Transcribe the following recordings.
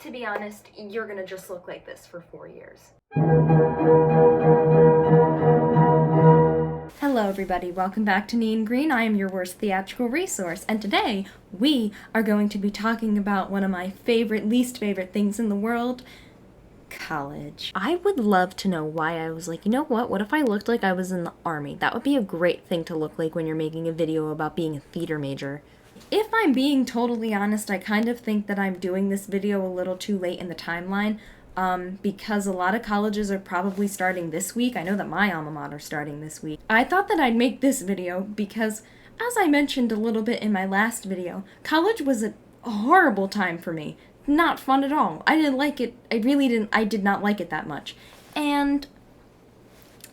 to be honest, you're gonna just look like this for 4 years. Hello everybody, welcome back to Neon Green. I am your worst theatrical resource, and today we are going to be talking about one of my least favorite things in the world, college. I would love to know why I was like, you know what if I looked like I was in the army? That would be a great thing to look like when you're making a video about being a theater major. If I'm being totally honest, I kind of think that I'm doing this video a little too late in the timeline, because a lot of colleges are probably starting this week. I know that my alma mater is starting this week. I thought that I'd make this video because, as I mentioned a little bit in my last video, college was a horrible time for me. Not fun at all. I didn't like it. I did not like it that much. And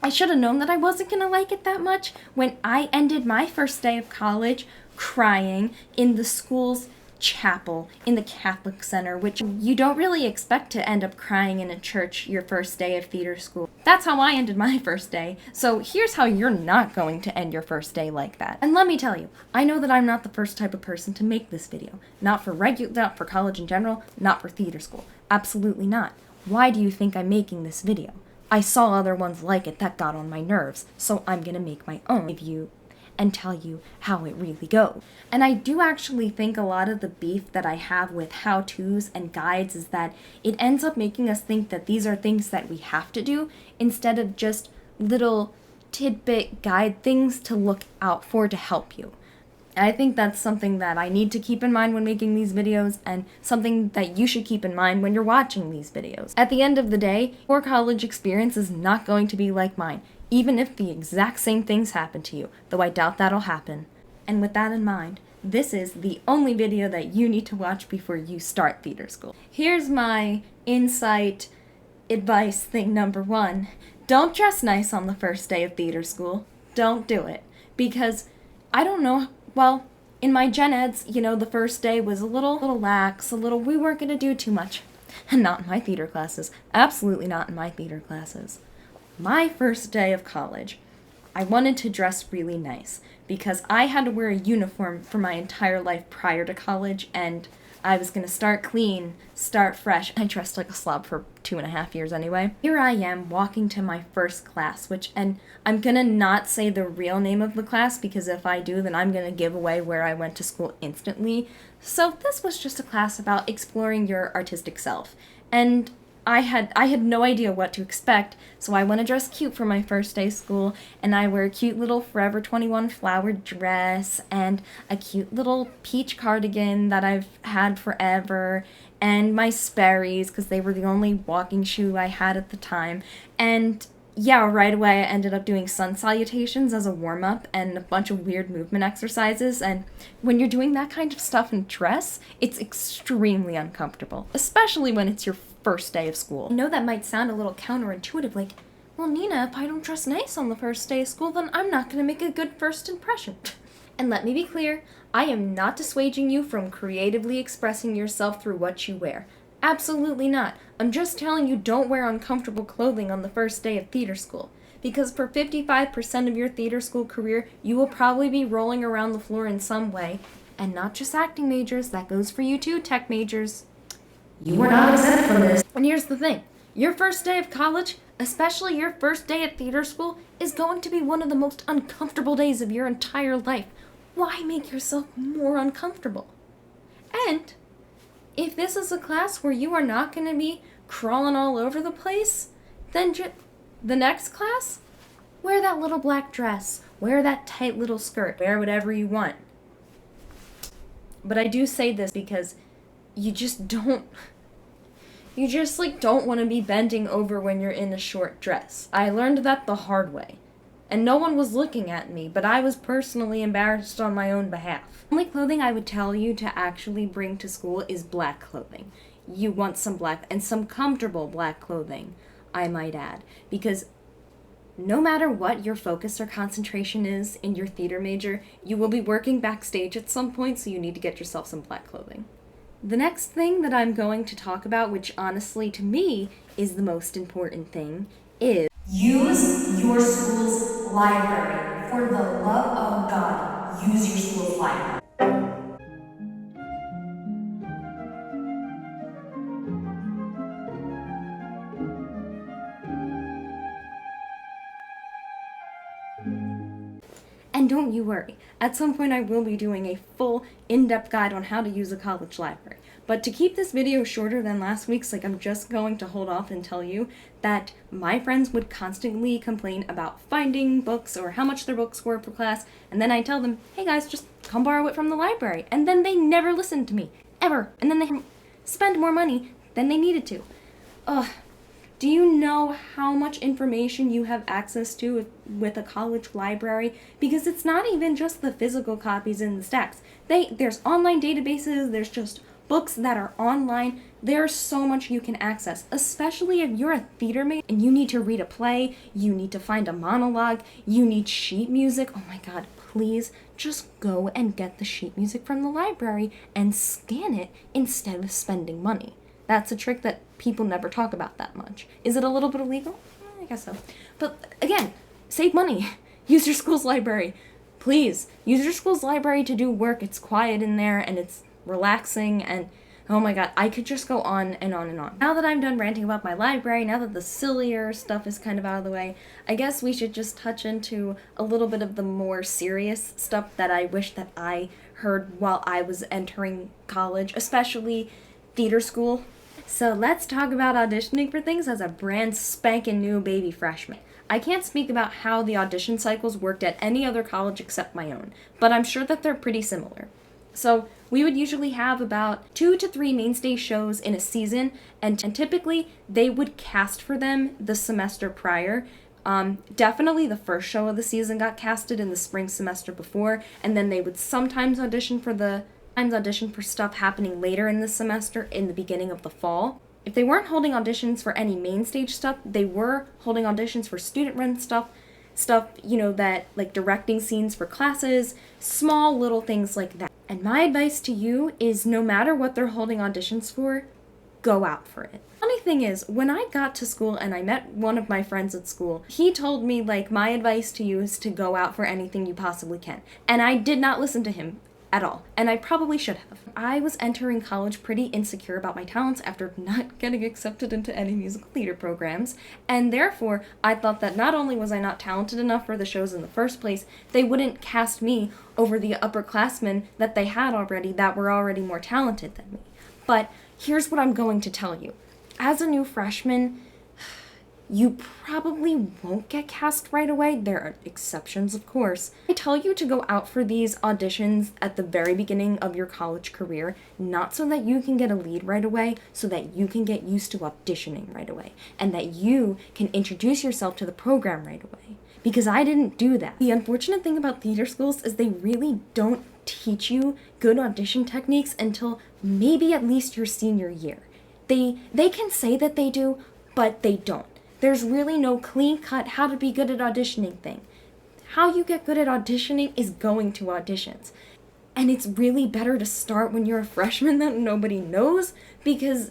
I should have known that I wasn't going to like it that much when I ended my first day of college crying in the school's chapel in the Catholic Center, which you don't really expect to end up crying in a church your first day of theater school. That's how I ended my first day. So here's how you're not going to end your first day like that. And let me tell you, I know that I'm not the first type of person to make this video. Not for college in general, not for theater school. Absolutely not. Why do you think I'm making this video? I saw other ones like it that got on my nerves, so I'm gonna make my own review and tell you how it really goes. And I do actually think a lot of the beef that I have with how-tos and guides is that it ends up making us think that these are things that we have to do instead of just little tidbit guide things to look out for to help you. And I think that's something that I need to keep in mind when making these videos, and something that you should keep in mind when you're watching these videos. At the end of the day, your college experience is not going to be like mine, even if the exact same things happen to you, though I doubt that'll happen. And with that in mind, this is the only video that you need to watch before you start theater school. Here's my insight advice thing number 1. Don't dress nice on the first day of theater school. Don't do it. Because, I don't know, well, in my gen eds, the first day was a little lax, we weren't going to do too much. And not in my theater classes. Absolutely not in my theater classes. My first day of college, I wanted to dress really nice because I had to wear a uniform for my entire life prior to college, and I was going to start clean, start fresh. I dressed like a slob for 2.5 years anyway. Here I am walking to my first class, and I'm going to not say the real name of the class because if I do, then I'm going to give away where I went to school instantly. So this was just a class about exploring your artistic self. And I had no idea what to expect, so I want to dress cute for my first day of school, and I wear a cute little Forever 21 flowered dress, and a cute little peach cardigan that I've had forever, and my Sperry's, because they were the only walking shoe I had at the time, and yeah, right away I ended up doing sun salutations as a warm-up and a bunch of weird movement exercises, and when you're doing that kind of stuff in dress, it's extremely uncomfortable, especially when it's your first day of school. I know that might sound a little counterintuitive, like, well, Nina, if I don't dress nice on the first day of school, then I'm not going to make a good first impression. And let me be clear, I am not dissuading you from creatively expressing yourself through what you wear. Absolutely not. I'm just telling you don't wear uncomfortable clothing on the first day of theater school. Because for 55% of your theater school career, you will probably be rolling around the floor in some way. And not just acting majors, that goes for you too, tech majors. You are not exempt from this. And here's the thing. Your first day of college, especially your first day at theater school, is going to be one of the most uncomfortable days of your entire life. Why make yourself more uncomfortable? And if this is a class where you are not going to be crawling all over the place, then the next class, wear that little black dress, wear that tight little skirt, wear whatever you want. But I do say this because you just don't want to be bending over when you're in a short dress. I learned that the hard way. And no one was looking at me, but I was personally embarrassed on my own behalf. The only clothing I would tell you to actually bring to school is black clothing. You want some black, and some comfortable black clothing, I might add. Because no matter what your focus or concentration is in your theater major, you will be working backstage at some point, so you need to get yourself some black clothing. The next thing that I'm going to talk about, which honestly to me is the most important thing, is use your school's library. For the love of God, use your school's library. And don't you worry, at some point I will be doing a full, in-depth guide on how to use a college library. But to keep this video shorter than last week's, I'm just going to hold off and tell you that my friends would constantly complain about finding books or how much their books were per class, and then I tell them, hey guys, just come borrow it from the library. And then they never listen to me, ever. And then they spend more money than they needed to. Ugh. Do you know how much information you have access to with a college library? Because it's not even just the physical copies in the stacks. There's online databases, there's just books that are online. There's so much you can access, especially if you're a theater major and you need to read a play, you need to find a monologue, you need sheet music. Oh my God, please just go and get the sheet music from the library and scan it instead of spending money. That's a trick that people never talk about that much. Is it a little bit illegal? I guess so. But again, save money. Use your school's library. Please, use your school's library to do work. It's quiet in there and it's relaxing, and oh my God, I could just go on and on and on. Now that I'm done ranting about my library, now that the sillier stuff is kind of out of the way, I guess we should just touch into a little bit of the more serious stuff that I wish that I heard while I was entering college, especially theater school. So let's talk about auditioning for things as a brand spanking new baby freshman. I can't speak about how the audition cycles worked at any other college except my own, but I'm sure that they're pretty similar. So we would usually have about 2 to 3 mainstay shows in a season, and typically they would cast for them the semester prior. Definitely the first show of the season got casted in the spring semester before, and then they would sometimes audition for stuff happening later in the semester in the beginning of the fall. If they weren't holding auditions for any main stage stuff, they were holding auditions for student-run stuff, that like directing scenes for classes, small little things like that. And my advice to you is no matter what they're holding auditions for, go out for it. Funny thing is, when I got to school and I met one of my friends at school, he told me my advice to you is to go out for anything you possibly can. And I did not listen to him at all, and I probably should have. I was entering college pretty insecure about my talents after not getting accepted into any musical theater programs, and therefore I thought that not only was I not talented enough for the shows in the first place, they wouldn't cast me over the upperclassmen that they had already that were already more talented than me. But here's what I'm going to tell you. As a new freshman, you probably won't get cast right away. There are exceptions, of course. I tell you to go out for these auditions at the very beginning of your college career, not so that you can get a lead right away, so that you can get used to auditioning right away, and that you can introduce yourself to the program right away. Because I didn't do that. The unfortunate thing about theater schools is they really don't teach you good audition techniques until maybe at least your senior year. They can say that they do, but they don't. There's really no clean-cut how to be good at auditioning thing. How you get good at auditioning is going to auditions. And it's really better to start when you're a freshman that nobody knows, because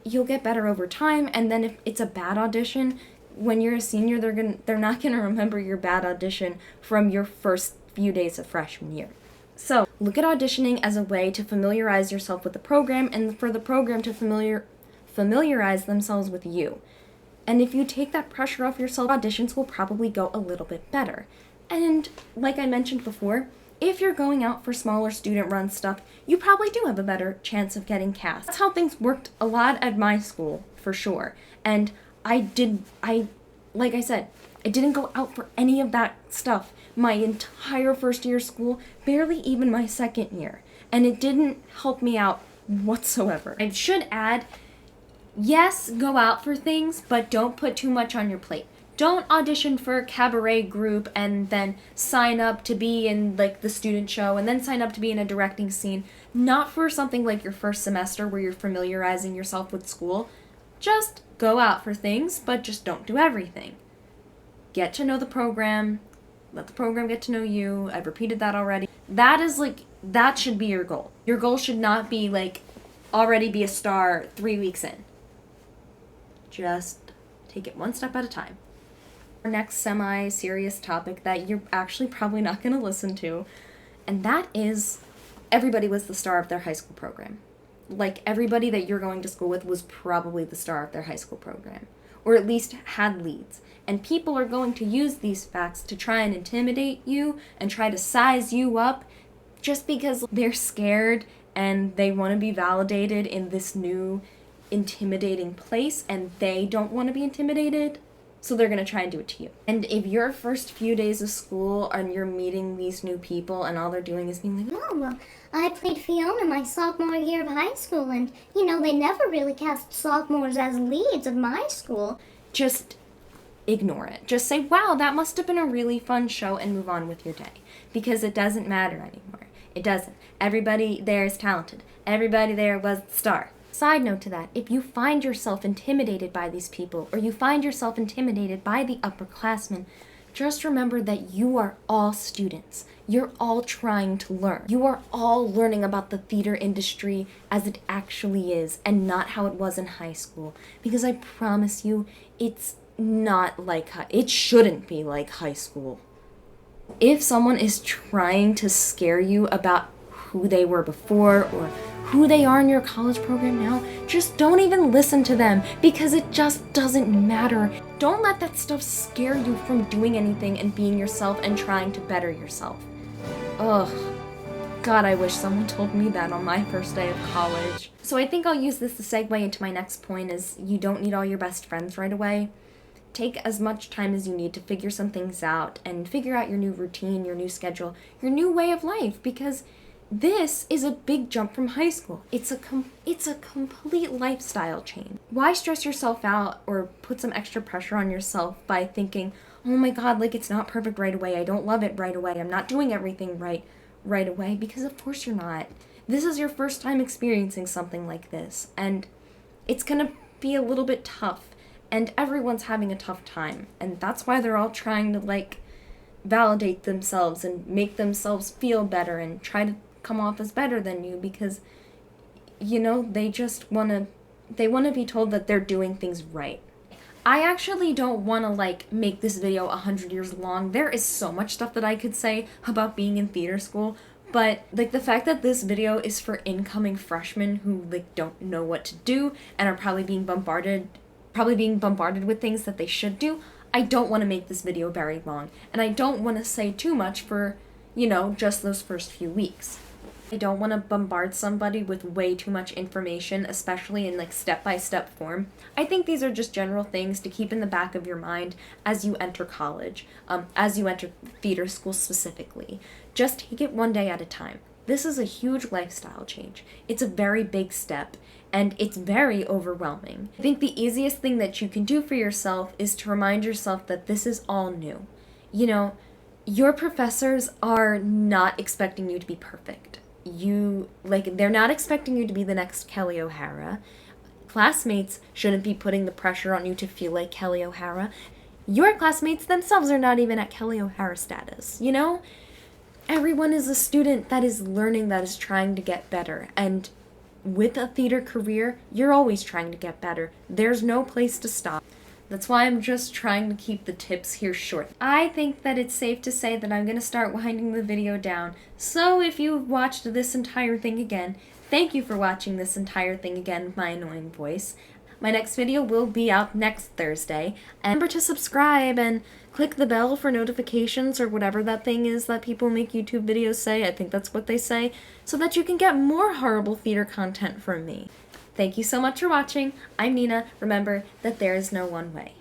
you'll get better over time, and then if it's a bad audition, when you're a senior, they're not gonna remember your bad audition from your first few days of freshman year. So, look at auditioning as a way to familiarize yourself with the program, and for the program to familiarize themselves with you. And if you take that pressure off yourself, auditions will probably go a little bit better. And like I mentioned before, if you're going out for smaller student-run stuff, you probably do have a better chance of getting cast. That's how things worked a lot at my school, for sure. And like I said, I didn't go out for any of that stuff my entire first year of school, barely even my second year. And it didn't help me out whatsoever. I should add, yes, go out for things, but don't put too much on your plate. Don't audition for a cabaret group and then sign up to be in the student show and then sign up to be in a directing scene. Not for something like your first semester where you're familiarizing yourself with school. Just go out for things, but just don't do everything. Get to know the program. Let the program get to know you. I've repeated that already. That should be your goal. Your goal should not be already be a star 3 weeks in. Just take it one step at a time. Our next semi-serious topic that you're actually probably not going to listen to, and that is everybody was the star of their high school program. Everybody that you're going to school with was probably the star of their high school program. or at least had leads. And people are going to use these facts to try and intimidate you and try to size you up just because they're scared and they want to be validated in this new intimidating place, and they don't want to be intimidated, so they're going to try and do it to you. And if your first few days of school and you're meeting these new people and all they're doing is being like, oh, well, I played Fiona my sophomore year of high school, and, they never really cast sophomores as leads of my school. Just ignore it. Just say, wow, that must have been a really fun show, and move on with your day. Because it doesn't matter anymore. It doesn't. Everybody there is talented. Everybody there was the star. Side note to that, if you find yourself intimidated by these people, or you find yourself intimidated by the upperclassmen, just remember that you are all students. You're all trying to learn. You are all learning about the theater industry as it actually is, and not how it was in high school. Because I promise you, it's not like it shouldn't be like high school. If someone is trying to scare you about who they were before or who they are in your college program now, just don't even listen to them, because it just doesn't matter. Don't let that stuff scare you from doing anything and being yourself and trying to better yourself. Ugh. God, I wish someone told me that on my first day of college. So I think I'll use this to segue into my next point, is you don't need all your best friends right away. Take as much time as you need to figure some things out and figure out your new routine, your new schedule, your new way of life, because this is a big jump from high school. It's a complete lifestyle change. Why stress yourself out or put some extra pressure on yourself by thinking, oh my God, like it's not perfect right away. I don't love it right away. I'm not doing everything right away, because of course you're not. This is your first time experiencing something like this, and it's gonna be a little bit tough, and everyone's having a tough time, and that's why they're all trying to validate themselves and make themselves feel better and try to come off as better than you, because they just want to be told that they're doing things right. I actually don't want to make this video 100 years long. There is so much stuff that I could say about being in theater school, but the fact that this video is for incoming freshmen who don't know what to do and are probably being bombarded with things that they should do, I don't want to make this video very long, and I don't want to say too much for just those first few weeks. I don't want to bombard somebody with way too much information, especially in step-by-step form. I think these are just general things to keep in the back of your mind as you enter college, as you enter theater school specifically. Just take it one day at a time. This is a huge lifestyle change. It's a very big step, and it's very overwhelming. I think the easiest thing that you can do for yourself is to remind yourself that this is all new. Your professors are not expecting you to be perfect. They're not expecting you to be the next Kelly O'Hara. Classmates shouldn't be putting the pressure on you to feel like Kelly O'Hara. Your classmates themselves are not even at Kelly O'Hara status, Everyone is a student that is learning, that is trying to get better, and with a theater career, you're always trying to get better. There's no place to stop. That's why I'm just trying to keep the tips here short. I think that it's safe to say that I'm going to start winding the video down. So if you've watched this entire thing again, thank you for watching this entire thing again with my annoying voice. My next video will be out next Thursday. And remember to subscribe and click the bell for notifications, or whatever that thing is that people make YouTube videos say. I think that's what they say. So that you can get more horrible theater content from me. Thank you so much for watching. I'm Nina. Remember that there is no one way.